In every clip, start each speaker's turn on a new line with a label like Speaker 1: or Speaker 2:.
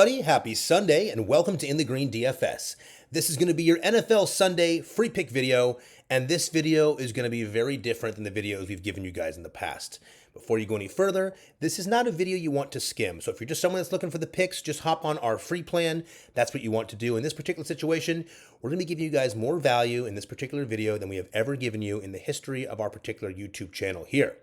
Speaker 1: Everybody, happy Sunday and welcome to In the Green DFS. This is going to be your NFL Sunday free pick video, and this video is going to be very different than the videos we've given you guys in the past. Before you go any further, this is not a video you want to skim. So if you're just someone that's looking for the picks, just hop on our free plan. That's what you want to do. In this particular situation, we're going to be giving you guys more value in this particular video than we have ever given you in the history of our particular YouTube channel here.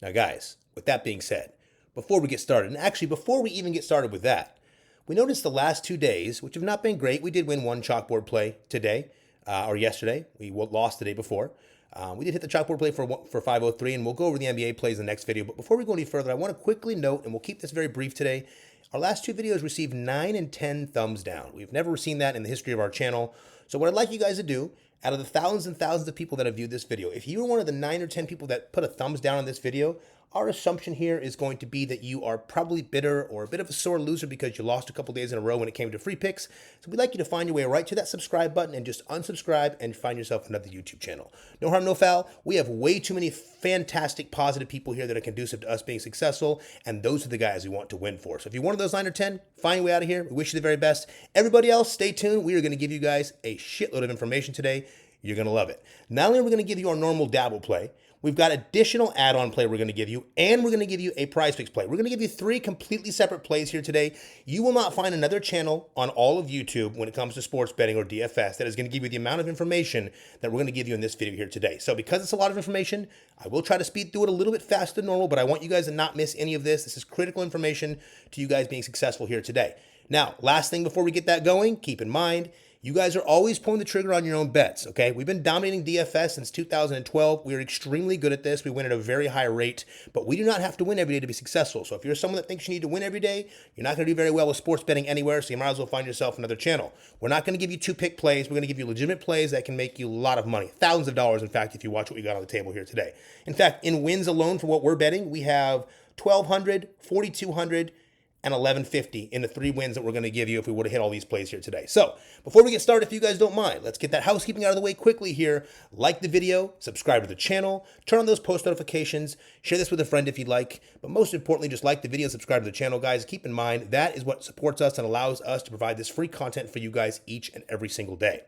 Speaker 1: Now guys, with that being said, before we get started, and actually before we even get started with that, we noticed the last 2 days, which have not been great. We did win one chalkboard play today, or yesterday. We lost the day before. We did hit the chalkboard play for 503, and we'll go over the NBA plays in the next video. But before we go any further, I want to quickly note, and we'll keep this very brief today, our last two videos received 9 and 10 thumbs down. We've never seen that in the history of our channel. So what I'd like you guys to do, out of the thousands and thousands of people that have viewed this video, if you were one of the 9 or 10 people that put a thumbs down on this video, our assumption here is going to be that you are probably bitter or a bit of a sore loser because you lost a couple days in a row when it came to free picks. So we'd like you to find your way right to that subscribe button and just unsubscribe and find yourself another YouTube channel. No harm, no foul. We have way too many fantastic, positive people here that are conducive to us being successful, and those are the guys we want to win for. So if you're one of those 9 or 10, find your way out of here. We wish you the very best. Everybody else, stay tuned. We are going to give you guys a shitload of information today. You're going to love it. Not only are we going to give you our normal Dabble play, we've got additional add-on play we're going to give you, and we're going to give you a Prizepicks play. We're going to give you 3 completely separate plays here today. You will not find another channel on all of YouTube when it comes to sports betting or DFS that is going to give you the amount of information that we're going to give you in this video here today. So because it's a lot of information, I will try to speed through it a little bit faster than normal, but I want you guys to not miss any of this. This is critical information to you guys being successful here today. Now, last thing before we get that going, keep in mind, you guys are always pulling the trigger on your own bets, okay? We've been dominating DFS since 2012. We are extremely good at this. We win at a very high rate, but we do not have to win every day to be successful. So if you're someone that thinks you need to win every day, you're not going to do very well with sports betting anywhere, so you might as well find yourself another channel. We're not going to give you 2-pick plays. We're going to give you legitimate plays that can make you a lot of money, thousands of dollars, in fact, if you watch what we got on the table here today. In fact, in wins alone for what we're betting, we have 1,200, 4,200, and 1150 in the 3 wins that we're going to give you if we would have hit all these plays here today. So before we get started, if you guys don't mind, let's get that housekeeping out of the way quickly here. Like the video, subscribe to the channel, turn on those post notifications, share this with a friend if you'd like, but most importantly, just like the video and subscribe to the channel, guys. Keep in mind, that is what supports us and allows us to provide this free content for you guys each and every single day.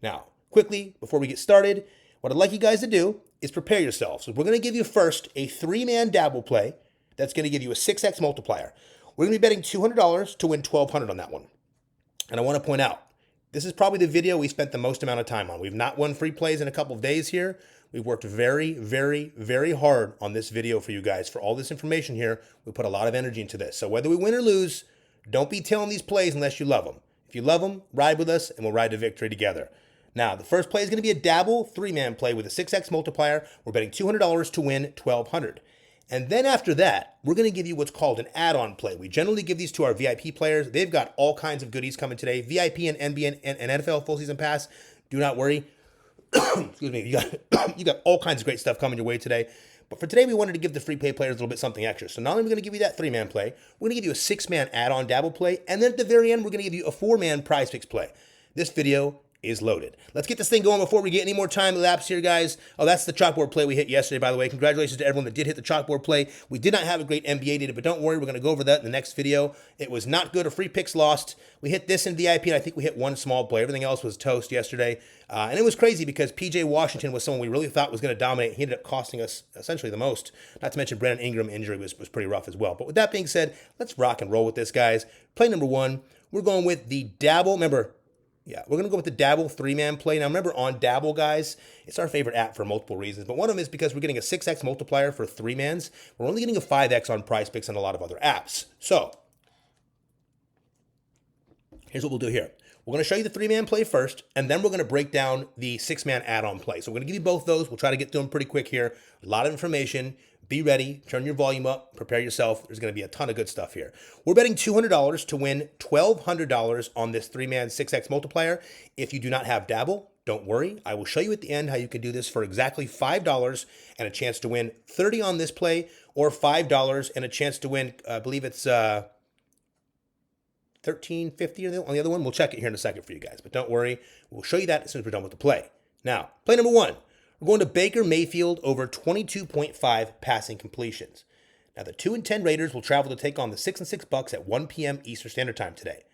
Speaker 1: Now, quickly, before we get started, what I'd like you guys to do is prepare yourselves. So we're going to give you first a 3-man Dabble play that's going to give you a 6x multiplier. We're going to be betting $200 to win $1,200 on that one. And I want to point out, this is probably the video we spent the most amount of time on. We've not won free plays in a couple of days here. We've worked very, very, very hard on this video for you guys. For all this information here, we put a lot of energy into this. So whether we win or lose, don't be tailing these plays unless you love them. If you love them, ride with us and we'll ride to victory together. Now, the first play is going to be a Dabble 3-man play with a 6x multiplier. We're betting $200 to win $1,200. And then after that, we're going to give you what's called an add-on play. We generally give these to our VIP players. They've got all kinds of goodies coming today. VIP and NBA and NFL full season pass. Do not worry. Excuse me. You got all kinds of great stuff coming your way today. But for today, we wanted to give the free pay players a little bit something extra. So not only are we going to give you that 3-man play, we're going to give you a 6-man add-on Dabble play. And then at the very end, we're going to give you a 4-man Prizepicks play. This video is loaded. Let's get this thing going before we get any more time elapsed here, guys. Oh, that's the chalkboard play we hit yesterday, by the way. Congratulations to everyone that did hit the chalkboard play. We did not have a great NBA data, but don't worry, we're going to go over that in the next video. It was not good. A free picks lost. We hit this in VIP, and I think we hit one small play. Everything else was toast yesterday. And it was crazy because PJ Washington was someone we really thought was going to dominate. He ended up costing us essentially the most. Not to mention Brandon Ingram injury was pretty rough as well. But with that being said, let's rock and roll with this, guys. Play number 1, we're going with the Dabble. Remember, we're going to go with the Dabble 3-man play. Now, remember, on Dabble, guys, it's our favorite app for multiple reasons. But one of them is because we're getting a 6x multiplier for 3-mans. We're only getting a 5x on Prizepicks and a lot of other apps. So here's what we'll do here. We're going to show you the 3-man play first, and then we're going to break down the 6-man add-on play. So we're going to give you both those. We'll try to get through them pretty quick here. A lot of information. Be ready. Turn your volume up. Prepare yourself. There's going to be a ton of good stuff here. We're betting $200 to win $1,200 on this 3-man 6x multiplier. If you do not have Dabble, don't worry. I will show you at the end how you can do this for exactly $5 and a chance to win 30 on this play, or $5 and a chance to win, I believe it's $13.50 on the other one. We'll check it here in a second for you guys, but don't worry. We'll show you that as soon as we're done with the play. Now, play number 1. We're going to Baker Mayfield over 22.5 passing completions. Now, the 2-10 Raiders will travel to take on the 6-6 Bucks at 1 p.m. Eastern Standard Time today.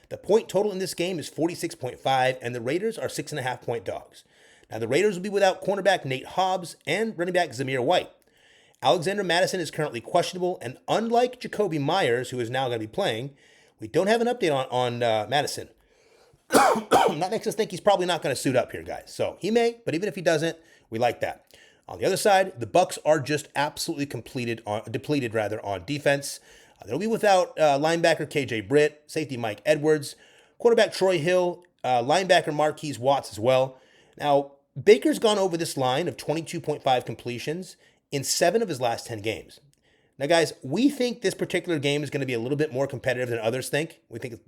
Speaker 1: The point total in this game is 46.5, and the Raiders are 6.5-point dogs. Now, the Raiders will be without cornerback Nate Hobbs and running back Zamir White. Alexander Mattison is currently questionable, and unlike Jacoby Myers, who is now going to be playing, we don't have an update on Mattison. That makes us think he's probably not going to suit up here, guys. So he may, but even if he doesn't, we like that. On the other side, the Bucks are just absolutely depleted on defense. They'll be without linebacker KJ Britt, safety Mike Edwards, quarterback Troy Hill, linebacker Marquise Watts as well. Now, Baker's gone over this line of 22.5 completions in 7 of his last 10 games. Now, guys, we think this particular game is going to be a little bit more competitive than others think. I think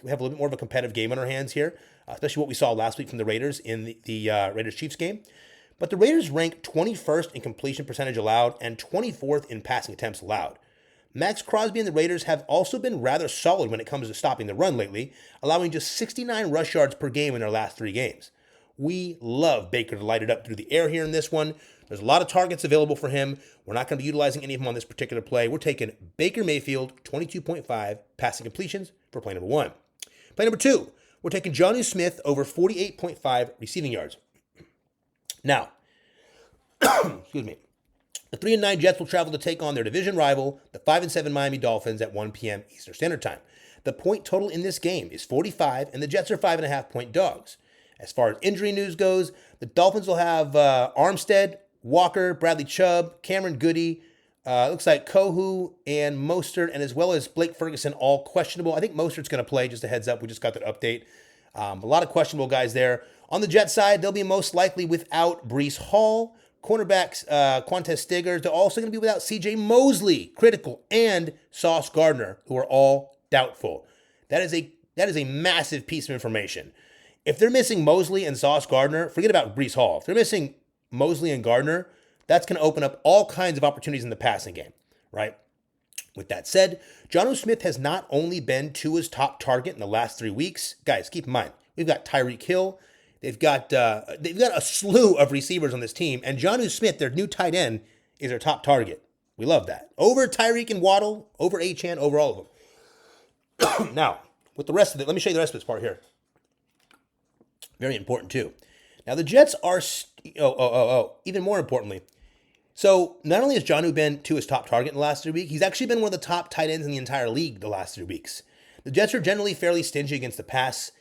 Speaker 1: we have a little bit more of a competitive game on our hands here, especially what we saw last week from the Raiders in the Raiders-Chiefs game. But the Raiders rank 21st in completion percentage allowed and 24th in passing attempts allowed. Max Crosby and the Raiders have also been rather solid when it comes to stopping the run lately, allowing just 69 rush yards per game in their last 3 games. We love Baker to light it up through the air here in this one. There's a lot of targets available for him. We're not going to be utilizing any of them on this particular play. We're taking Baker Mayfield, 22.5 passing completions for play number 1. Play number 2, we're taking Jonnu Smith over 48.5 receiving yards. Now, excuse me. The 3-9 Jets will travel to take on their division rival, the 5-7 Miami Dolphins, at 1 p.m. Eastern Standard Time. The point total in this game is 45, and the Jets are 5.5-point dogs. As far as injury news goes, the Dolphins will have Armstead, Walker, Bradley Chubb, Cameron Goody, looks like Kohu and Mostert, and as well as Blake Ferguson, all questionable. I think Mostert's going to play, just a heads up. We just got that update. A lot of questionable guys there. On the Jets side, they'll be most likely without Breece Hall, cornerbacks Quantez Stigers. They're also going to be without C.J. Mosley, critical, and Sauce Gardner, who are all doubtful. That is a massive piece of information. If they're missing Mosley and Sauce Gardner, forget about Breece Hall. If they're missing Mosley and Gardner, that's going to open up all kinds of opportunities in the passing game, right? With that said, Jonnu Smith has not only been Tua's top target in the last 3 weeks. Guys, keep in mind, we've got Tyreek Hill. They've got a slew of receivers on this team, and Jonnu Smith, their new tight end, is their top target. We love that. Over Tyreek and Waddle, over Achane, over all of them. Now, with the rest of it, let me show you the rest of this part here. Very important, too. Now, the Jets are, even more importantly. So, not only has Jonnu been Tua's top target in the last 3 weeks, he's actually been one of the top tight ends in the entire league the last 3 weeks. The Jets are generally fairly stingy against the pass,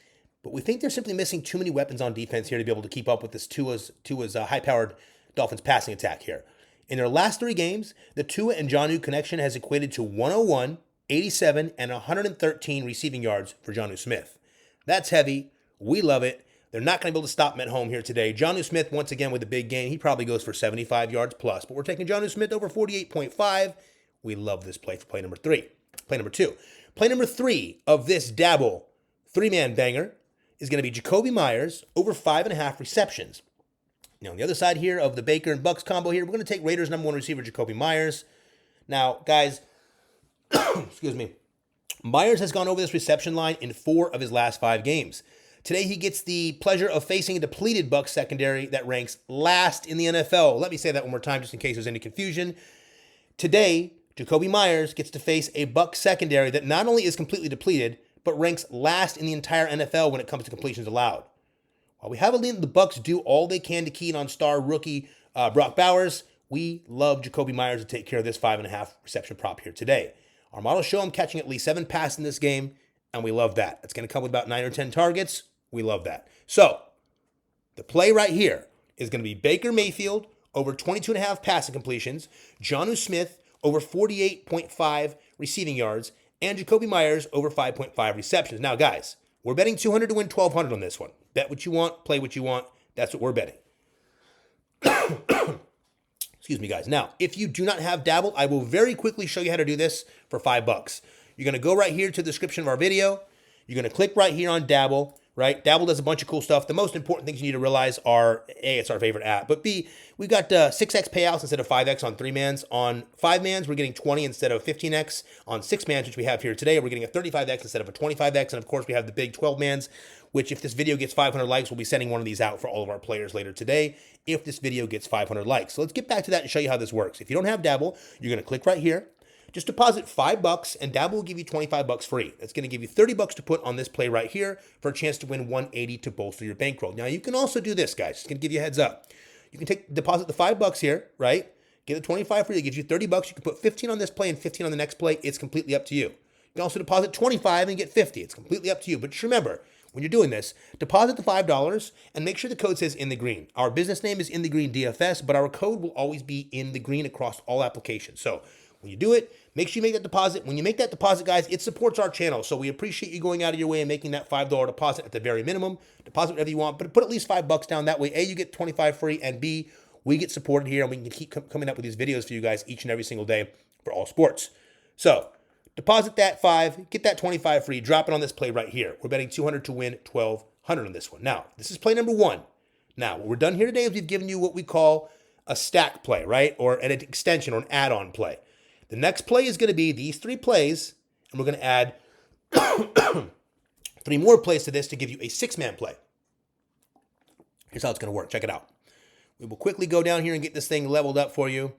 Speaker 1: but we think they're simply missing too many weapons on defense here to be able to keep up with this Tua's high-powered Dolphins passing attack here. In their last 3 games, the Tua and Jonnu connection has equated to 101, 87, and 113 receiving yards for Jonnu Smith. That's heavy. We love it. They're not going to be able to stop him at home here today. Jonnu Smith, once again, with a big game. He probably goes for 75 yards plus, but we're taking Jonnu Smith over 48.5. We love this play for play number 3. Play number 2. Play number 3 of this Dabble 3-man banger is going to be Jacoby Myers over 5.5 receptions. Now, on the other side here of the Baker and Bucks combo here, we're going to take Raiders number 1 receiver Jacoby Myers. Now, guys, excuse me, Myers has gone over this reception line in 4 of his last 5 games. Today, he gets the pleasure of facing a depleted Bucs secondary that ranks last in the NFL. Let me say that one more time just in case there's any confusion. Today, Jacoby Myers gets to face a Bucs secondary that not only is completely depleted, but ranks last in the entire NFL when it comes to completions allowed. While we have a lead that the Bucs do all they can to key in on star rookie Brock Bowers, we love Jacoby Myers to take care of this 5.5 reception prop here today. Our models show him catching at least 7 passes in this game, and we love that. It's going to come with about 9 or 10 targets. We love that. So, the play right here is going to be Baker Mayfield over 22.5 passing completions, Jonnu Smith over 48.5 receiving yards, and Jacoby Myers over 5.5 receptions. Now, guys, we're betting 200 to win 1,200 on this one. Bet what you want, play what you want. That's what we're betting. Excuse me, guys. Now, if you do not have Dabble, I will very quickly show you how to do this for $5. You're going to go right here to the description of our video. You're going to click right here on Dabble. Right? Dabble does a bunch of cool stuff. The most important things you need to realize are, A, it's our favorite app, but B, we've got 6x payouts instead of 5x on 3-mans. On 5-mans, we're getting 20 instead of 15x. On 6-mans, which we have here today, we're getting a 35x instead of a 25x. And of course, we have the big 12-mans, which if this video gets 500 likes, we'll be sending one of these out for all of our players later today if this video gets 500 likes. So let's get back to that and show you how this works. If you don't have Dabble, you're going to click right here. Just deposit $5 and Dabble will give you $25 free. That's going to give you $30 to put on this play right here for a chance to win 180 to bolster your bankroll. Now you can also do this, guys. Just going to give you a heads up. You can deposit the $5 here, right? Get the 25 free. It gives you $30. You can put 15 on this play and 15 on the next play. It's completely up to you. You can also deposit 25 and get 50. It's completely up to you. But just remember, when you're doing this, deposit the $5 and make sure the code says In the Green. Our business name is In the Green DFS, but our code will always be In the Green across all applications. So when you do it, make sure you make that deposit. When you make that deposit, guys, it supports our channel. So we appreciate you going out of your way and making that $5 deposit at the very minimum. Deposit whatever you want, but put at least $5 down. That way, A, you get 25 free, and B, we get supported here, and we can keep coming up with these videos for you guys each and every single day for all sports. So deposit that 5, get that 25 free, drop it on this play right here. We're betting 200 to win 1,200 on this one. Now, this is play number 1. Now, what we're done here today is we've given you what we call a stack play, right? Or an extension or an add-on play. The next play is going to be these 3 plays, and we're going to add 3 more plays to this to give you a 6-man play. Here's how it's going to work. Check it out. We will quickly go down here and get this thing leveled up for you.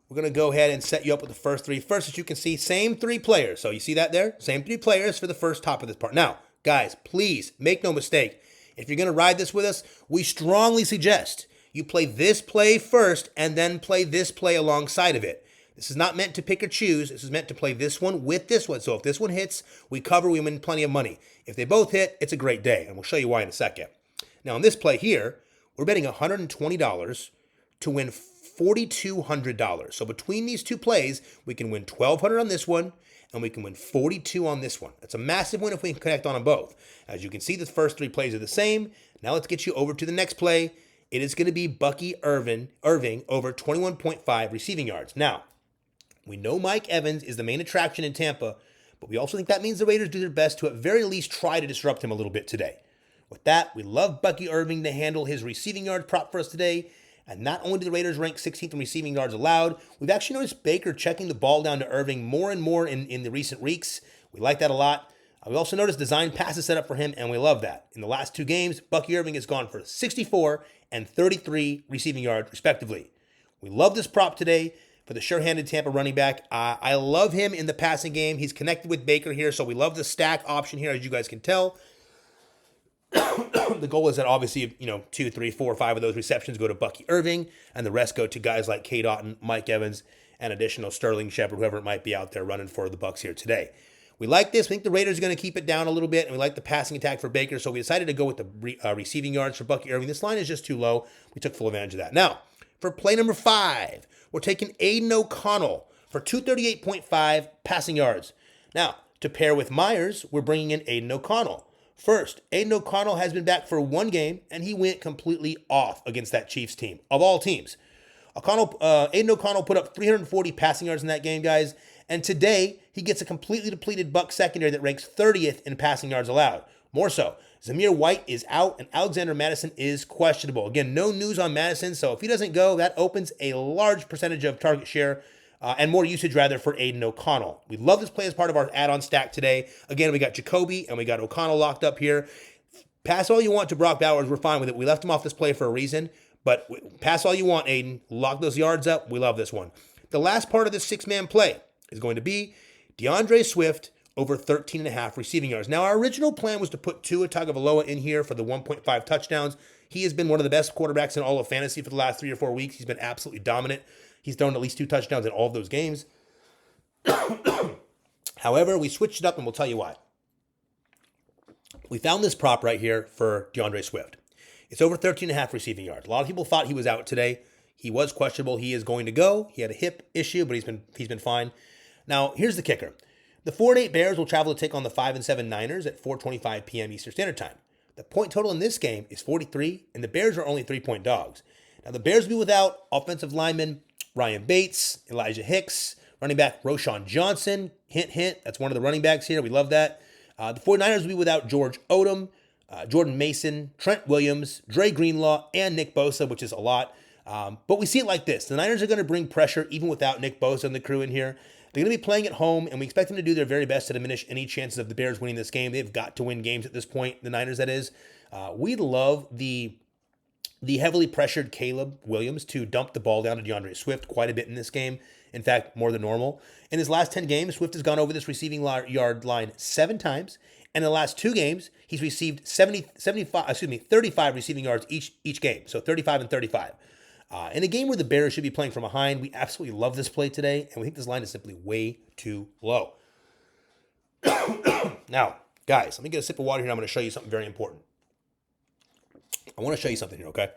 Speaker 1: We're going to go ahead and set you up with the first 3. First, as you can see, same 3 players. So you see that there? Same 3 players for the first top of this part. Now, guys, please make no mistake. If you're going to ride this with us, we strongly suggest you play this play first and then play this play alongside of it. This is not meant to pick or choose. This is meant to play this one with this one. So if this one hits, we cover, we win plenty of money. If they both hit, it's a great day, and we'll show you why in a second. Now, on this play here, we're betting $120 to win $4,200. So between these 2 plays, we can win $1,200 on this one, and we can win $42 on this one. That's a massive win if we can connect on them both. As you can see, the first 3 plays are the same. Now let's get you over to the next play. It is going to be Bucky Irving over 21.5 receiving yards. Now, we know Mike Evans is the main attraction in Tampa, but we also think that means the Raiders do their best to at very least try to disrupt him a little bit today. With that, we love Bucky Irving to handle his receiving yards prop for us today. And not only do the Raiders rank 16th in receiving yards allowed, we've actually noticed Baker checking the ball down to Irving more and more in the recent weeks. We like that a lot. We also noticed design passes set up for him, and we love that. In the last 2 games, Bucky Irving has gone for 64 and 33 receiving yards, respectively. We love this prop today for the sure-handed Tampa running back. I love him in the passing game. He's connected with Baker here, so we love the stack option here, as you guys can tell. The goal is that obviously, 2, 3, 4, 5 of those receptions go to Bucky Irving, and the rest go to guys like K. Dotton, Mike Evans, and additional Sterling Shepard, whoever it might be out there running for the Bucs here today. We like this. We think the Raiders are going to keep it down a little bit, and we like the passing attack for Baker, so we decided to go with the receiving yards for Bucky Irving. This line is just too low. We took full advantage of that. Now, for play number 5, we're taking Aiden O'Connell for 238.5 passing yards. Now, to pair with Myers, we're bringing in Aiden O'Connell. First, Aiden O'Connell has been back for 1 game, and he went completely off against that Chiefs team, of all teams. Aiden O'Connell put up 340 passing yards in that game, guys, and today he gets a completely depleted Bucs secondary that ranks 30th in passing yards allowed. More so, Zamir White is out, and Alexander Madison is questionable. Again, no news on Madison, so if he doesn't go, that opens a large percentage of target share and more usage, rather, for Aiden O'Connell. We love this play as part of our add-on stack today. Again, we got Jacoby and we got O'Connell locked up here. Pass all you want to Brock Bowers. We're fine with it. We left him off this play for a reason, but pass all you want, Aiden. Lock those yards up. We love this one. The last part of this 6-man play is going to be DeAndre Swift over 13.5 receiving yards. Now, our original plan was to put Tua Tagovailoa in here for the 1.5 touchdowns. He has been one of the best quarterbacks in all of fantasy for the last 3 or 4 weeks. He's been absolutely dominant. He's thrown at least 2 touchdowns in all of those games. However, we switched it up, and we'll tell you why. We found this prop right here for DeAndre Swift. It's over 13.5 receiving yards. A lot of people thought he was out today. He was questionable. He is going to go. He had a hip issue, but he's been fine. Now, here's the kicker. The 4-8 Bears will travel to take on the 5-7 Niners at 4:25 p.m. Eastern Standard Time. The point total in this game is 43, and the Bears are only 3-point dogs. Now, the Bears will be without offensive lineman Ryan Bates, Elijah Hicks, running back Roshan Johnson. Hint, hint, that's one of the running backs here. We love that. The 49ers will be without George Odom, Jordan Mason, Trent Williams, Dre Greenlaw, and Nick Bosa, which is a lot. But we see it like this. The Niners are going to bring pressure even without Nick Bosa and the crew in here. They're going to be playing at home, and we expect them to do their very best to diminish any chances of the Bears winning this game. They've got to win games at this point, the Niners, that is. We love the heavily pressured Caleb Williams to dump the ball down to DeAndre Swift quite a bit in this game. In fact, more than normal. In his last 10 games, Swift has gone over this receiving yard line 7 times. And in the last 2 games, he's received 35 receiving yards each game. So 35 and 35. In a game where the Bears should be playing from behind, we absolutely love this play today, and we think this line is simply way too low. Now, guys, let me get a sip of water here. I'm going to show you something very important. I want to show you something here, okay?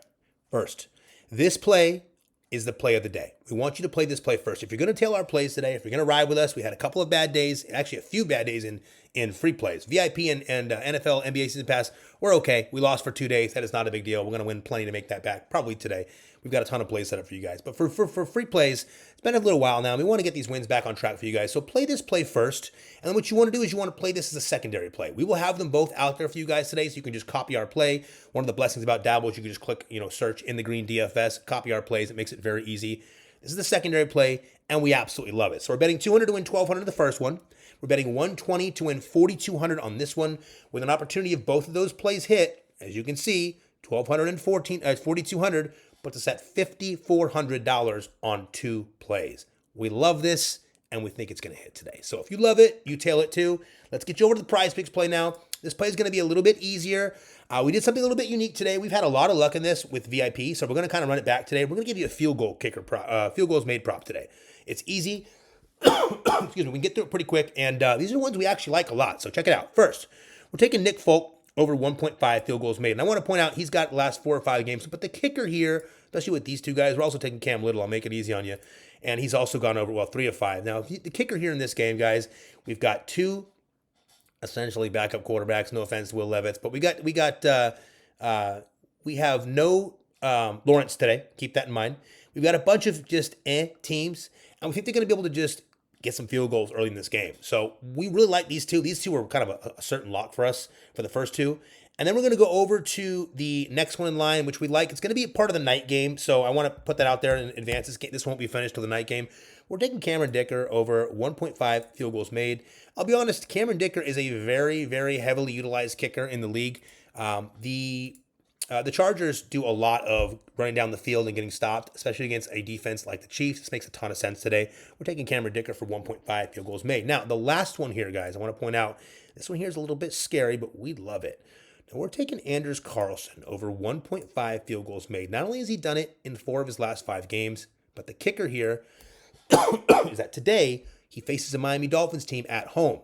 Speaker 1: First, this play is the play of the day. We want you to play this play first. If you're going to tail our plays today, if you're going to ride with us, we had a couple of bad days, actually a few bad days in free plays. VIP and NFL, NBA season pass, we're okay. We lost for 2 days. That is not a big deal. We're going to win plenty to make that back, probably today. We've got a ton of plays set up for you guys. But for free plays, it's been a little while now. We want to get these wins back on track for you guys. So play this play first. And then what you want to do is you want to play this as a secondary play. We will have them both out there for you guys today, so you can just copy our play. One of the blessings about Dabble is you can just click, search in the green DFS, copy our plays. It makes it very easy. This is the secondary play, and we absolutely love it. So we're betting 200 to win 1,200 the first one. We're betting 120 to win 4,200 on this one, with an opportunity if both of those plays hit. As you can see, 1,200 and 4,200 puts us at $5,400 on 2 plays. We love this, and we think it's going to hit today. So if you love it, you tail it too. Let's get you over to the Prizepicks play now. This play is going to be a little bit easier. We did something a little bit unique today. We've had a lot of luck in this with VIP, so we're going to kind of run it back today. We're going to give you a field goals made prop today. It's easy. Excuse me. We can get through it pretty quick, and these are the ones we actually like a lot. So check it out. First, we're taking Nick Folk over 1.5 field goals made. And I want to point out he's got the last 4 or 5 games. But the kicker here, especially with these two guys, we're also taking Cam Little. I'll make it easy on you. And he's also gone over, 3 of 5. Now, the kicker here in this game, guys, we've got 2 essentially backup quarterbacks. No offense to Will Levis. But we have no Lawrence today. Keep that in mind. We've got a bunch of just teams. And we think they're going to be able to just get some field goals early in this game. So we really like these two. These two are kind of a certain lock for us for the first 2. And then we're going to go over to the next one in line, which we like. It's going to be a part of the night game. So I want to put that out there in advance. This won't be finished till the night game. We're taking Cameron Dicker over 1.5 field goals made. I'll be honest, Cameron Dicker is a very, very heavily utilized kicker in the league. The Chargers do a lot of running down the field and getting stopped, especially against a defense like the Chiefs. This makes a ton of sense today. We're taking Cameron Dicker for 1.5 field goals made. Now, the last one here, guys, I want to point out, this one here is a little bit scary, but we love it. Now, we're taking Anders Carlson over 1.5 field goals made. Not only has he done it in 4 of his last 5 games, but the kicker here is that today he faces a Miami Dolphins team at home.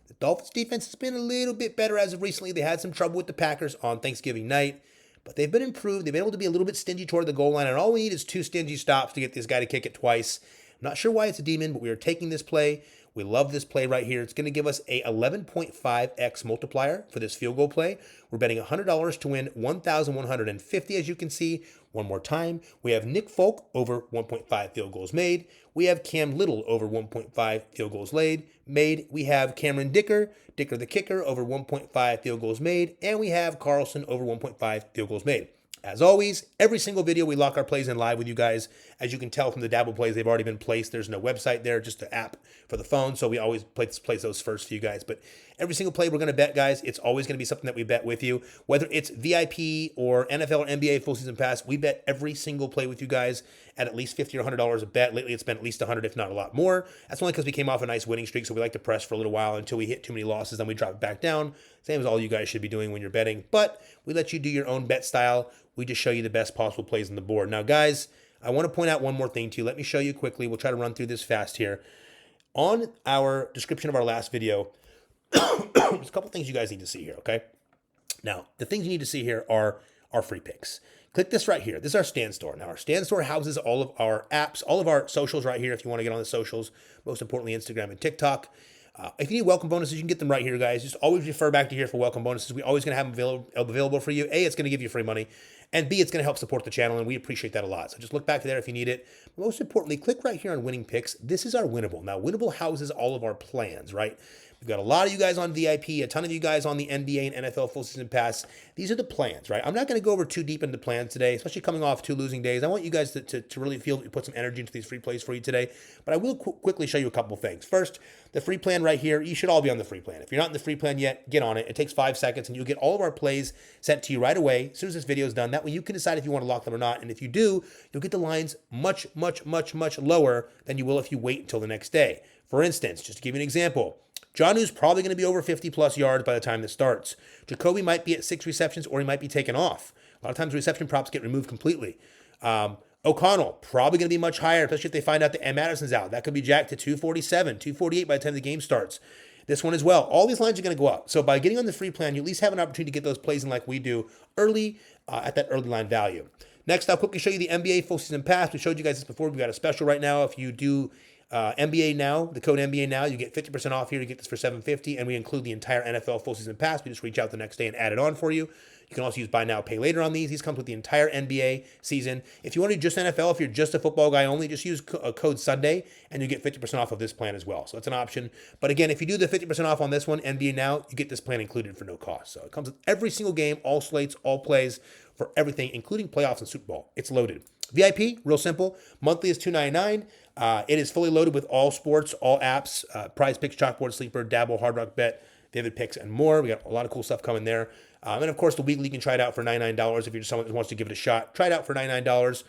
Speaker 1: The Dolphins defense has been a little bit better as of recently. They had some trouble with the Packers on Thanksgiving night, but they've been improved. They've been able to be a little bit stingy toward the goal line, and all we need is 2 stingy stops to get this guy to kick it twice. I'm not sure why it's a demon, but we are taking this play. We love this play right here. It's going to give us a 11.5x multiplier for this field goal play. We're betting $100 to win 1,150, as you can see. One more time, we have Nick Folk over 1.5 field goals made. We have Cam Little over 1.5 field goals made. We have Cameron Dicker the kicker, over 1.5 field goals made. And we have Carlson over 1.5 field goals made. As always, every single video we lock our plays in live with you guys. As you can tell from the Dabble plays, they've already been placed. There's no website there, just an app for the phone. So we always place those first for you guys. But every single play we're going to bet, guys, it's always going to be something that we bet with you. Whether it's VIP or NFL or NBA full season pass, we bet every single play with you guys at least $50 or $100 a bet. Lately, it's been at least 100, if not a lot more. That's only because we came off a nice winning streak, so we like to press for a little while until we hit too many losses, then we drop it back down. Same as all you guys should be doing when you're betting. But we let you do your own bet style. We just show you the best possible plays on the board. Now, guys, I want to point out one more thing to you. Let me show you quickly. We'll try to run through this fast here. On our description of our last video, there's a couple things you guys need to see here, okay? Now, the things you need to see here are our free picks. Click this right here. This is our Stand Store. Now, our Stand Store houses all of our apps, all of our socials right here if you want to get on the socials, most importantly, Instagram and TikTok. If you need welcome bonuses, you can get them right here, guys. Just always refer back to here for welcome bonuses. We're always going to have them available for you. A, it's going to give you free money. And B, it's going to help support the channel, and we appreciate that a lot. So just look back there if you need it. Most importantly, click right here on Winning Picks. This is our Winnable. Now, Winnable houses all of our plans, right? We've got a lot of you guys on VIP, a ton of you guys on the NBA and NFL full season pass. These are the plans, right? I'm not going to go over too deep into plans today, especially coming off 2 losing days. I want you guys to really feel that we put some energy into these free plays for you today. But I will quickly show you a couple things. First, the free plan right here. You should all be on the free plan. If you're not in the free plan yet, get on it. It takes 5 seconds, and you'll get all of our plays sent to you right away as soon as this video is done. That way you can decide if you want to lock them or not. And if you do, you'll get the lines much lower than you will if you wait until the next day. For instance, just to give you an example, Jonnu's probably going to be over 50-plus yards by the time this starts. Jacoby might be at 6 receptions, or he might be taken off. A lot of times reception props get removed completely. O'Connell, probably going to be much higher, especially if they find out that M. Madison's out. That could be jacked to 247, 248 by the time the game starts. This one as well. All these lines are going to go up. So by getting on the free plan, you at least have an opportunity to get those plays in like we do early at that early line value. Next, I'll quickly show you the NBA full season pass. We showed you guys this before. We've got a special right now. If you do NBA Now, the code NBA Now, you get 50% off here. You get this for $7.50, and we include the entire NFL full season pass. We just reach out the next day and add it on for you. You can also use buy now, pay later on these. These comes with the entire NBA season. If you want to do just NFL, if you're just a football guy only, just use code Sunday, and you get 50% off of this plan as well. So that's an option. But again, if you do the 50% off on this one, NBA Now, you get this plan included for no cost. So it comes with every single game, all slates, all plays, for everything, including playoffs and Super Bowl. It's loaded. VIP, real simple. Monthly is $2.99. It is fully loaded with all sports, all apps, Prizepicks, Chalkboard Sleeper, Dabble, Hard Rock Bet, Vivid Picks, and more. We got a lot of cool stuff coming there. And of course, the weekly you can try it out for $99 if you're just someone who wants to give it a shot. Try it out for $99.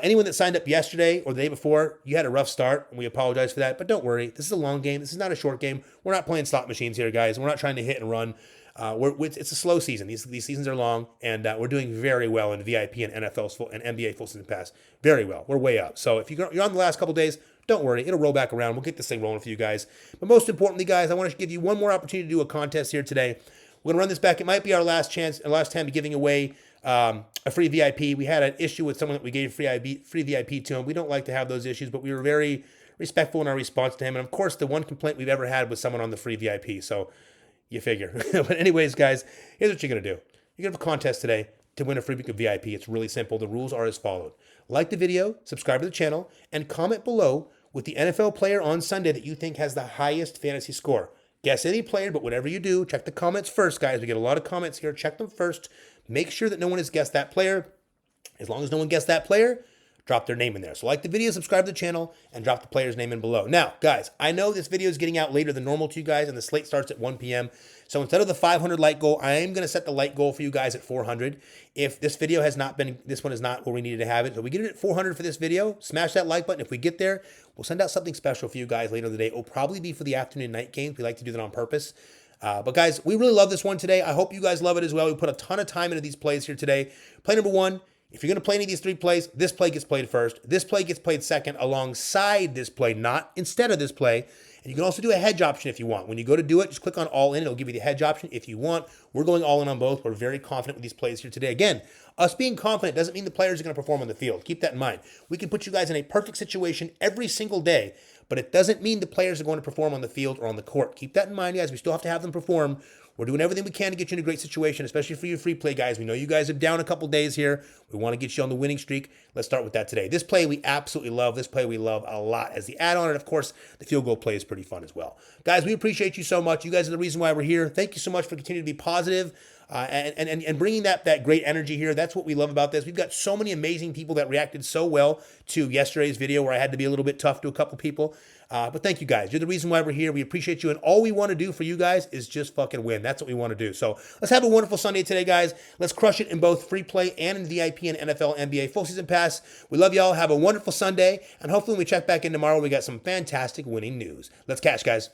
Speaker 1: Anyone that signed up yesterday or the day before, you had a rough start, and we apologize for that. But don't worry, this is a long game. This is not a short game. We're not playing slot machines here, guys. We're not trying to hit and run. It's a slow season. These seasons are long, and we're doing very well in VIP and NFL's full and NBA full season pass. Very well. We're way up. So if you're on the last couple days, don't worry. It'll roll back around. We'll get this thing rolling for you guys. But most importantly, guys, I want to give you one more opportunity to do a contest here today. We're going to run this back. It might be our last chance, our last time to giving away a free VIP. We had an issue with someone that we gave free VIP to him. We don't like to have those issues, but we were very respectful in our response to him. And of course, the one complaint we've ever had was someone on the free VIP. So you figure. But anyways, guys, here's what you're going to do. You're going to have a contest today to win a free week of VIP. It's really simple. The rules are as followed. Like the video, subscribe to the channel, and comment below with the NFL player on Sunday that you think has the highest fantasy score. Guess any player, but whatever you do, check the comments first, guys. We get a lot of comments here. Check them first. Make sure that no one has guessed that player. As long as no one guessed that player, drop their name in there. So like the video, subscribe to the channel, and drop the player's name in below. Now, guys, I know this video is getting out later than normal to you guys, and the slate starts at 1 p.m. So instead of the 500 like goal, I am going to set the like goal for you guys at 400. If this video has not been, this one is not where we needed to have it. So we get it at 400 for this video. Smash that like button. If we get there, we'll send out something special for you guys later in the day. It will probably be for the afternoon night games. We like to do that on purpose. But guys, we really love this one today. I hope you guys love it as well. We put a ton of time into these plays here today. Play number 1. If you're going to play any of these 3 plays, this play gets played first. This play gets played second alongside this play, not instead of this play. And you can also do a hedge option if you want. When you go to do it, just click on all in. It'll give you the hedge option if you want. We're going all in on both. We're very confident with these plays here today. Again, us being confident doesn't mean the players are going to perform on the field. Keep that in mind. We can put you guys in a perfect situation every single day, but it doesn't mean the players are going to perform on the field or on the court. Keep that in mind, guys. We still have to have them perform. We're doing everything we can to get you in a great situation, especially for your free play, guys. We know you guys are down a couple days here. We want to get you on the winning streak. Let's start with that today. This play we absolutely love. This play we love a lot as the add-on. And, of course, the field goal play is pretty fun as well. Guys, we appreciate you so much. You guys are the reason why we're here. Thank you so much for continuing to be positive and bringing that great energy here. That's what we love about this. We've got so many amazing people that reacted so well to yesterday's video where I had to be a little bit tough to a couple people. But thank you guys. You're the reason why we're here. We appreciate you. And all we want to do for you guys is just fucking win. That's what we want to do. So let's have a wonderful Sunday today, guys. Let's crush it in both free play and in VIP and NFL NBA full season pass. We love y'all. Have a wonderful Sunday. And hopefully when we check back in tomorrow, we got some fantastic winning news. Let's catch, guys.